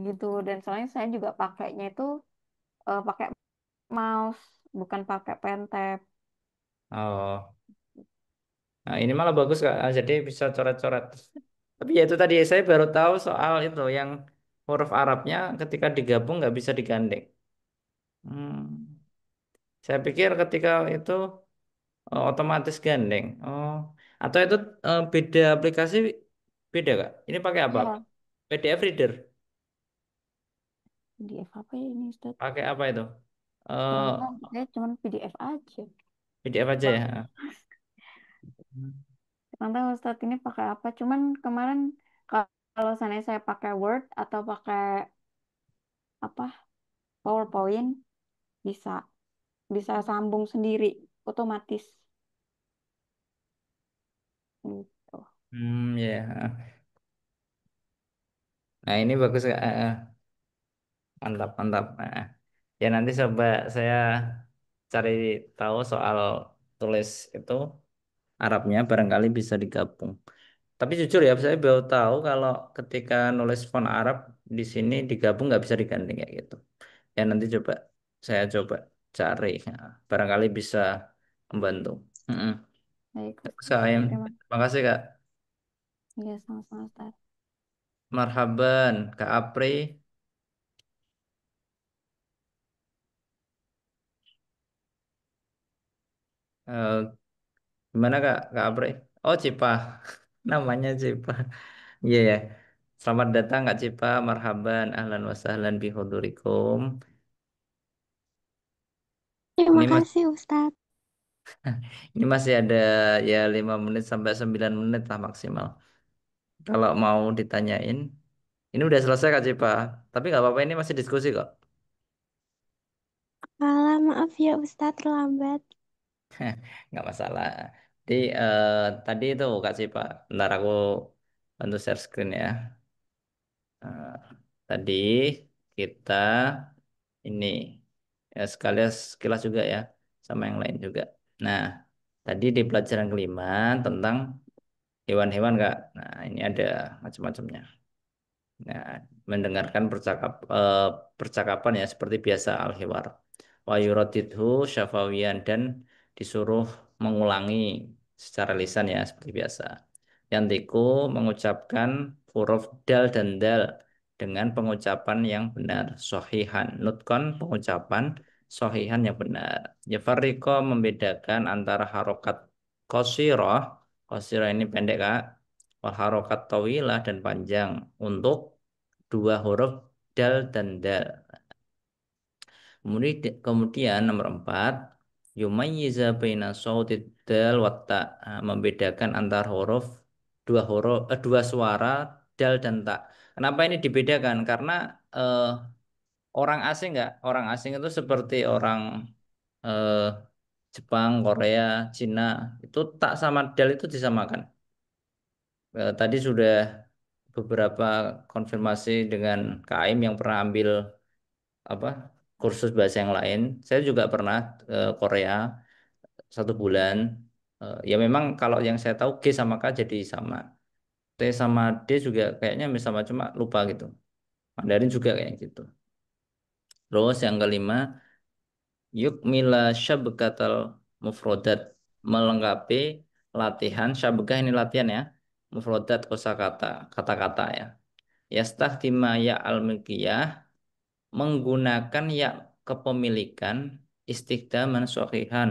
Gitu dan soalnya saya juga pakainya itu pakai mouse bukan pakai pen tab. oh, nah ini malah bagus Kak. Jadi bisa coret-coret. Tapi ya itu tadi saya baru tahu soal itu yang huruf Arabnya ketika digabung nggak bisa digandeng. Hmm. Saya pikir ketika itu otomatis gandeng. Oh, atau itu beda aplikasi beda Kak? Ini pakai apa? Iya, PDF reader. PDF apa ya ini Ustaz? Pakai apa itu? Kurang Eh tahu, saya cuma PDF aja. PDF aja ya. Kurang tahu Ustaz ini pakai apa. Cuman kemarin kalau seandainya saya pakai Word atau pakai apa PowerPoint bisa bisa sambung sendiri otomatis gitu. Ya. Nah, ini bagus Kak. Mantap, mantap. Nah, ya nanti coba saya cari tahu soal tulis itu Arabnya barangkali bisa digabung. Tapi jujur ya, saya baru tahu kalau ketika nulis font Arab di sini digabung nggak bisa digandeng kayak gitu. Ya nanti coba saya coba cari. Nah, barangkali bisa membantu. Mm-mm. Baik Ustaz. Sayang, Terima terima kasih Kak. Iya sama-sama Ustaz. Marhaban, Kak Apri. Eh, Gimana Kak, Kak Apri? Oh, Cipah. Namanya Cipah. Iya ya. Selamat datang Kak Cipah. Marhaban, ahlan wa sahlan bihudurikum. Terima Ini mas kasih Ustadz. ini masih ada ya 5 menit sampai 9 menit lah maksimal. Kalau mau ditanyain, ini udah selesai Kak Cipah. Tapi nggak apa-apa ini masih diskusi kok. Alah, maaf ya Ustadz terlambat. Nggak masalah. Jadi tadi itu Kak Cipah. Ntar aku bantu share screen ya. Eh, Tadi kita ini ya sekalian sekilas juga ya sama yang lain juga. Nah, tadi di pelajaran kelima tentang hewan-hewan Kak. Nah, ini ada macam-macamnya. Nah, mendengarkan percakapan ya seperti biasa al-hiwar. Wa yuradidhu syafawiyan dan disuruh mengulangi secara lisan ya seperti biasa. Yantiku mengucapkan huruf dal dan dal dengan pengucapan yang benar. Sohihan. Nutkon pengucapan sohihan yang benar. Yafarriko membedakan antara harokat qasiroh. Qasiroh ini pendek Kak. Wal harokat tawilah dan panjang untuk dua huruf dal dan dal. Kemudian nomor 4, yumayyiza baina sautid dal wa ta. Nah, membedakan antar dua suara dal dan ta. Kenapa ini dibedakan? Karena eh, orang asing enggak, orang asing itu seperti orang eh, Jepang, Korea, Cina, itu tak sama dal itu disamakan. Tadi sudah beberapa konfirmasi dengan KAIM yang pernah ambil apa kursus bahasa yang lain. Saya juga pernah ke Korea 1 bulan. Ya memang kalau yang saya tahu G sama K jadi sama. T sama D juga kayaknya sama cuma lupa gitu. Mandarin juga kayak gitu. Terus yang kelima, yukmila syabkatal mufrodat melengkapi latihan syabkah ini latihan ya. Mufrodat kosakata, kata-kata ya. Yastakhdima ya al-milkiyah menggunakan ya kepemilikan istiqdaman sohihan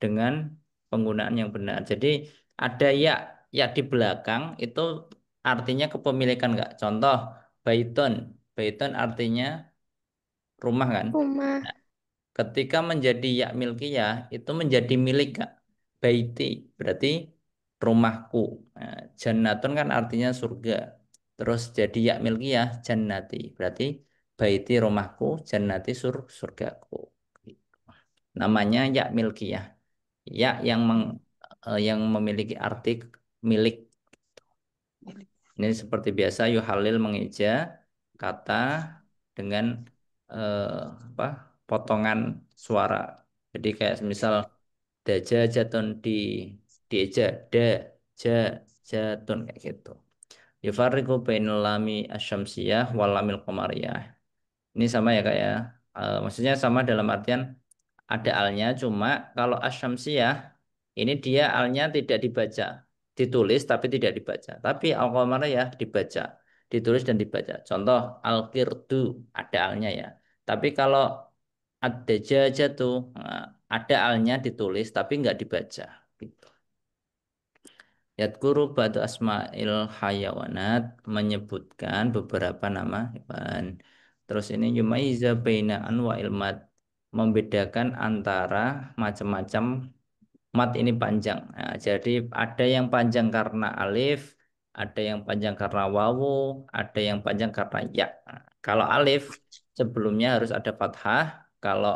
dengan penggunaan yang benar. Jadi ada ya di belakang itu artinya kepemilikan enggak? Contoh baiton. Baiton artinya rumah kan? Rumah. Nah, ketika menjadi ya milkiyah itu menjadi milik Kak. Baiti berarti rumahku. Nah, jannatun kan artinya surga. Terus jadi ya milkiyah jannati berarti baiti rumahku, jannati surgaku. Namanya ya milkiyah. Ya yang memiliki arti milik. Ini seperti biasa Yuhalil mengeja kata dengan eh, apa potongan suara. Jadi kayak misal daja jatun dieja da ja jatun kayak gitu. Yufarriqu bainal lami asyamsiyah wal lamil qamariyah. Ini sama ya Kak ya. Maksudnya sama dalam artian ada alnya cuma kalau asyamsiyah ini dia alnya tidak dibaca, ditulis tapi tidak dibaca. Tapi al-qamariyah dibaca, ditulis dan dibaca. Contoh al-qirdu ada alnya ya. Tapi kalau ada tuh ada alnya ditulis tapi nggak dibaca. Gitu. Yadkuru ba'du asma'il hayawanat menyebutkan beberapa nama hewan. Terus ini yumayyiza baina anwa'il mad, membedakan antara macam-macam mat ini panjang. Nah, jadi ada yang panjang karena alif, ada yang panjang karena wawu, ada yang panjang karena ya. Nah, kalau alif sebelumnya harus ada fathah, kalau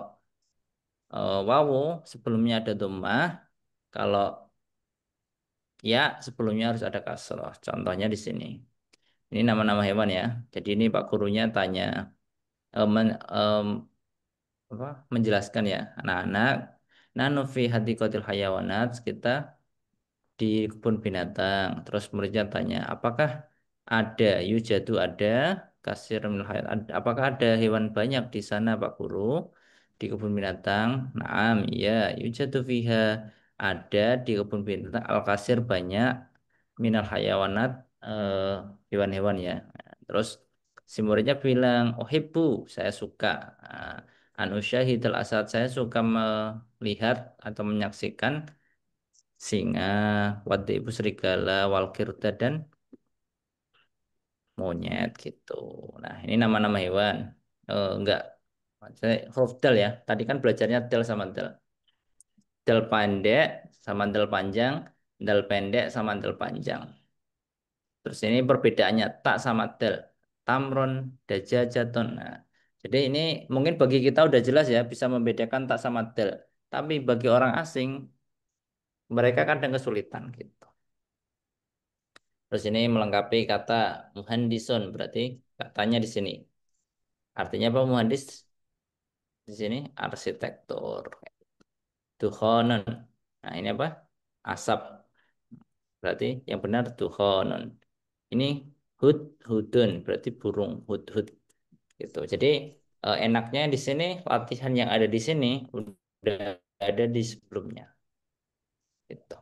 wawu sebelumnya ada dhammah, kalau ya sebelumnya harus ada kasroh. Contohnya di sini. Ini nama-nama hewan ya. Jadi ini Pak gurunya tanya apa, menjelaskan ya anak-anak. Nanu fi hadikotil hayawanat, kita di kebun binatang. Terus muridnya tanya, apakah ada yujadu, ada kasir minal hayat, apakah ada hewan banyak di sana Pak Guru di kebun binatang? Naam, iya, yujadu fiha, ada di kebun binatang al kasir banyak minal hayawanat, eh, hewan-hewan ya. Terus si muridnya bilang, ohibbu, saya suka. Nah, an usyahidal asad, saya suka melihat atau menyaksikan singa, waduk ibu serigala, walkirda dan monyet gitu. Nah, ini nama-nama hewan. Enggak, saya huruf dal ya. Tadi kan belajarnya dal sama dal. Dal pendek sama dal panjang, dal pendek sama dal panjang. Terus ini perbedaannya tak sama dal. Tamron, dajajatun. Nah, jadi ini mungkin bagi kita udah jelas ya bisa membedakan tak sama dal. Tapi bagi orang asing mereka kadang kesulitan gitu. Terus ini melengkapi kata muhandisun, berarti katanya di sini. Artinya apa muhandis? Di sini arsitektur. Dukhonon. Nah, ini apa? Asap. Berarti yang benar dukhonon. Ini hudun, berarti burung, hud. Gitu. Jadi enaknya di sini latihan yang ada di sini udah ada di sebelumnya. Gitu.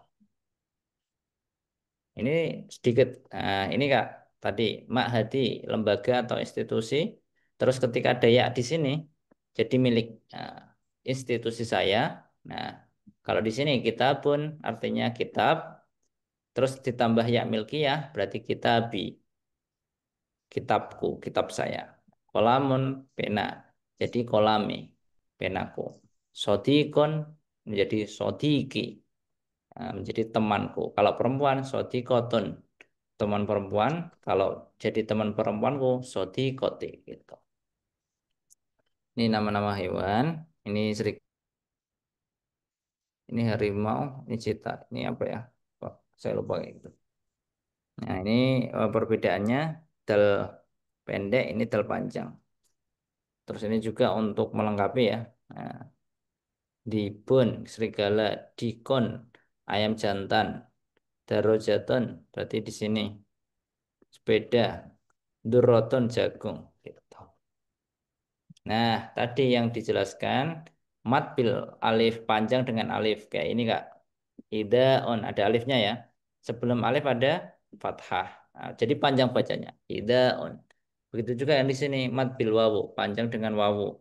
Ini sedikit, nah, ini Kak, tadi Ma'hadi, lembaga atau institusi, terus ketika ada ya di sini, jadi milik institusi saya. Nah, kalau di sini kitabun, artinya kitab, terus ditambah ya milkiyah, berarti kitabi, kitabku, kitab saya. Kolamun, pena, jadi kolami, penaku. Sodikon, menjadi sodiki, menjadi temanku. Kalau perempuan, sodikotun, teman perempuan. Kalau jadi teman perempuanku, sodikoti gitu. Ini nama-nama hewan. Ini ini harimau, ini cita, ini apa ya? Pak, saya lupa gitu. Nah, ini perbedaannya del pendek, ini del panjang. Terus ini juga untuk melengkapi ya. Nah, dibun, serigala, dikon, ayam jantan, darojatun, berarti di sini sepeda, durotun, jagung. Gitu. Nah, tadi yang dijelaskan mat bil alif panjang dengan alif kayak ini Kak. Ida on ada alifnya ya. Sebelum alif ada fathah. Nah, jadi panjang bacanya. Ida on. Begitu juga yang di sini mat bil wawu panjang dengan wawu.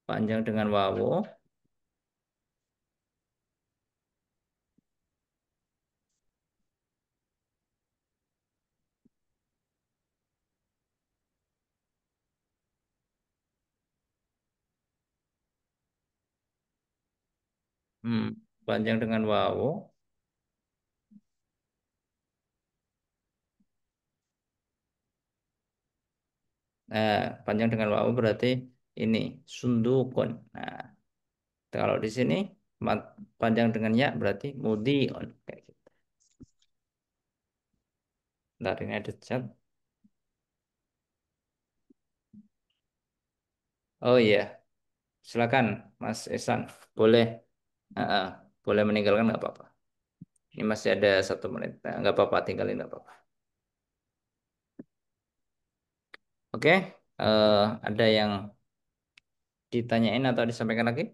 Panjang dengan wawu. Hmm, panjang dengan wawu. Nah, panjang dengan wawu berarti ini sundukun. Nah, kalau di sini panjang dengan ya berarti mudiun kayak gitu. Bentar, ini ada chat. Oh iya, silakan Mas Esan. Boleh, ah, ah, boleh meninggalkan nggak apa-apa. Ini masih ada 1 menit. Nah, nggak apa-apa, tinggalin nggak apa-apa. Oke, ada yang ditanyain atau disampaikan lagi?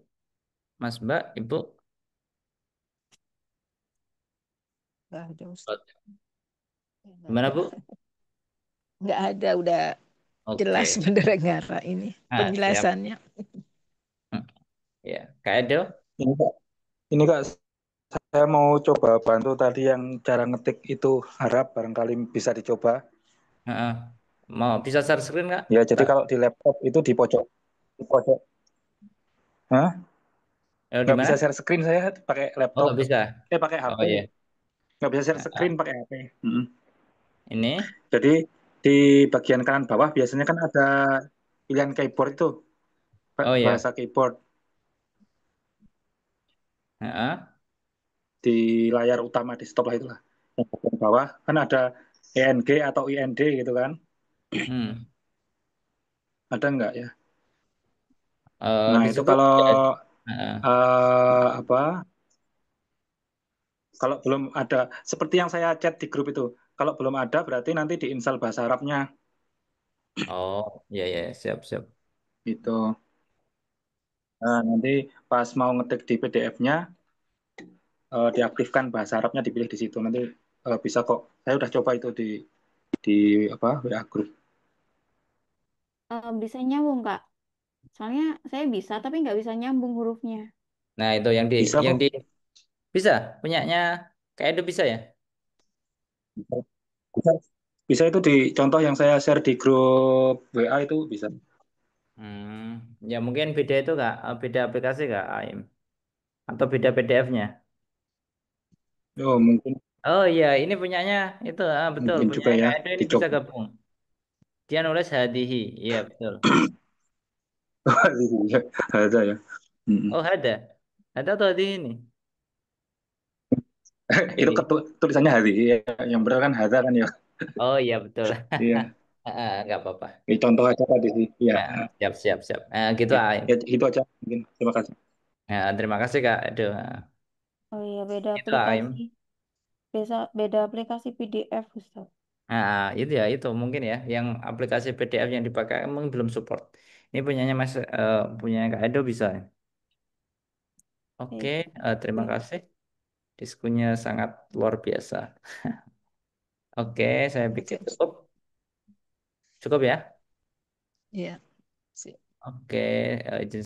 Mas, Mbak, Ibu? Nggak ada, Ustaz. Gimana, Bu? Nggak ada, udah jelas Oke, mendengar ini siap. penjelasannya. Hmm, ya, Kak Edo? Ini Kak, saya mau coba bantu tadi yang cara ngetik itu harap barangkali bisa dicoba. Ah, ah. Mau bisa share screen nggak? Ya, jadi Tak. kalau di laptop itu di pojok. Hah? Oh, di Nggak bisa mana? share screen saya pakai Oh, laptop. nggak bisa. Pakai HP. Oh iya. Nggak bisa share Ah, screen ah. pakai HP. Mm. Ini. Jadi di bagian kanan bawah biasanya kan ada pilihan keyboard itu, Oh iya. bahasa keyboard. Ah, ah. Di layar utama desktop lah itulah. Yang bagian bawah kan ada ENG atau IND gitu kan. Hmm. Ada nggak ya? Di Nah, itu situ kalau ya. Ah, ah. apa? Kalau belum ada, seperti yang saya chat di grup itu, kalau belum ada berarti nanti diinstal bahasa Arabnya Oh, iya iya siap siap. gitu. Nah, nanti pas mau ngetik di PDF-nya, diaktifkan bahasa Arabnya dipilih di situ. Nanti bisa kok. Saya udah coba itu di apa WA grup. Bisa nyambung, Kak. Soalnya saya bisa, tapi nggak bisa nyambung hurufnya. Nah, itu yang di Bisa yang kok. di bisa punyanya kayak itu bisa ya? Bisa, bisa, bisa itu di contoh yang saya share di grup WA itu bisa. Ya mungkin beda itu kak, beda aplikasi kak, Aim, atau beda PDF-nya. Oh, mungkin Oh iya, ini punyanya itu betul, mungkin juga punyanya ya Kak Edo ini bisa dicoba. gabung. Dia nulis hadihi, iya betul. Iya, ada ya. Mm-mm. Oh ada tuh hadihi ini. Itu Hadihi. tulisannya hari, ya. Yang benar kan Hada kan ya. Oh iya betul. Iya, Nggak apa-apa. ini contoh aja tadi sih. Iya, Siap siap siap. Gitu ya, Aim. ya, itu aja mungkin. Terima kasih. Terima kasih Kak Edo. Oh iya, beda Itu aplikasi. Aim. Beda aplikasi PDF, Ustaz. Itu ya itu mungkin ya, yang aplikasi PDF yang dipakai mungkin belum support. Ini punyanya Mas, punyanya Kak Edo bisa. Oke, Oke. terima kasih. Diskunya sangat luar biasa. Oke, saya pikir Oke. cukup. Cukup ya. Iya. Sip. Oke, izin